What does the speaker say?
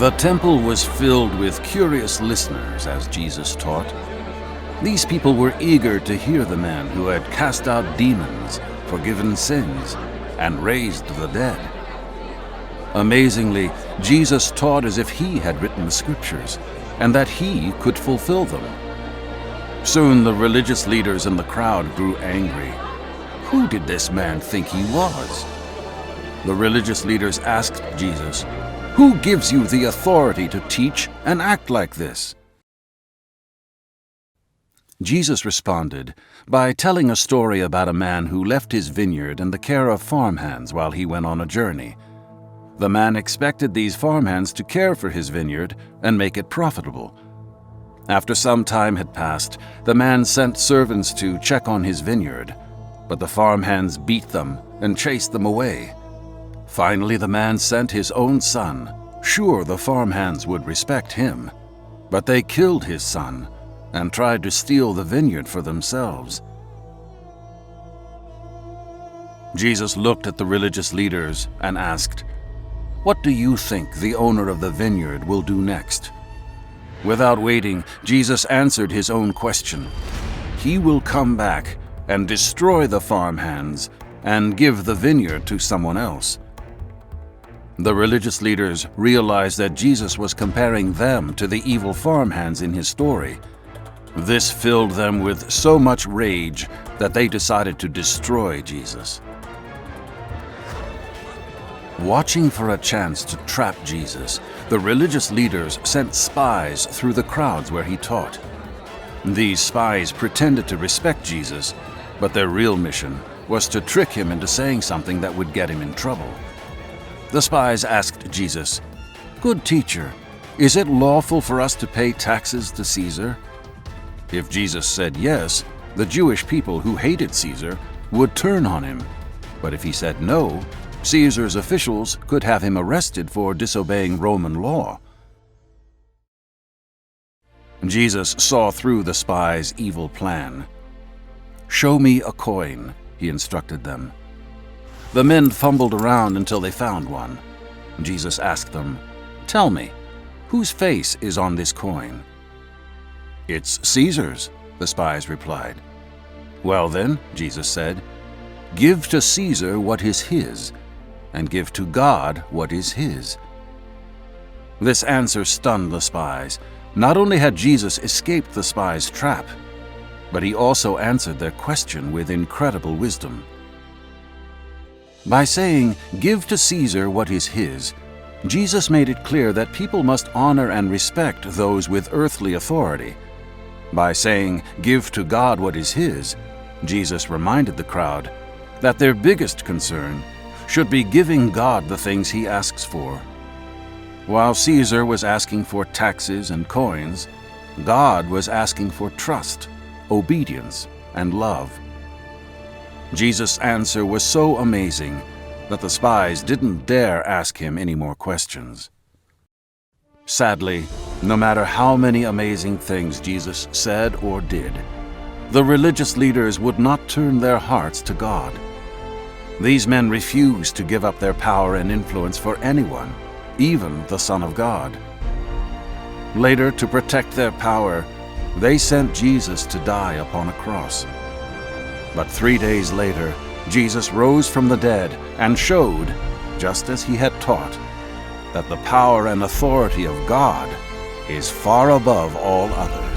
The temple was filled with curious listeners as Jesus taught. These people were eager to hear the man who had cast out demons, forgiven sins, and raised the dead. Amazingly, Jesus taught as if he had written the scriptures, and that he could fulfill them. Soon the religious leaders in the crowd grew angry. Who did this man think he was? The religious leaders asked Jesus, "Who gives you the authority to teach and act like this?" Jesus responded by telling a story about a man who left his vineyard in the care of farmhands while he went on a journey. The man expected these farmhands to care for his vineyard and make it profitable. After some time had passed, the man sent servants to check on his vineyard, but the farmhands beat them and chased them away. Finally, the man sent his own son, sure the farmhands would respect him, but they killed his son and tried to steal the vineyard for themselves. Jesus looked at the religious leaders and asked, "What do you think the owner of the vineyard will do next?" Without waiting, Jesus answered his own question. He will come back and destroy the farmhands and give the vineyard to someone else. The religious leaders realized that Jesus was comparing them to the evil farmhands in his story. This filled them with so much rage that they decided to destroy Jesus. Watching for a chance to trap Jesus, the religious leaders sent spies through the crowds where he taught. These spies pretended to respect Jesus, but their real mission was to trick him into saying something that would get him in trouble. The spies asked Jesus, "Good teacher, is it lawful for us to pay taxes to Caesar?" If Jesus said yes, the Jewish people who hated Caesar would turn on him. But if he said no, Caesar's officials could have him arrested for disobeying Roman law. Jesus saw through the spies' evil plan. "Show me a coin," he instructed them. The men fumbled around until they found one. Jesus asked them, "Tell me, whose face is on this coin?" "It's Caesar's," the spies replied. "Well then," Jesus said, "give to Caesar what is his, and give to God what is his." This answer stunned the spies. Not only had Jesus escaped the spies' trap, but he also answered their question with incredible wisdom. By saying, "Give to Caesar what is his," Jesus made it clear that people must honor and respect those with earthly authority. By saying, "Give to God what is his," Jesus reminded the crowd that their biggest concern should be giving God the things he asks for. While Caesar was asking for taxes and coins, God was asking for trust, obedience, and love. Jesus' answer was so amazing that the spies didn't dare ask him any more questions. Sadly, no matter how many amazing things Jesus said or did, the religious leaders would not turn their hearts to God. These men refused to give up their power and influence for anyone, even the Son of God. Later, to protect their power, they sent Jesus to die upon a cross. But 3 days later, Jesus rose from the dead and showed, just as he had taught, that the power and authority of God is far above all others.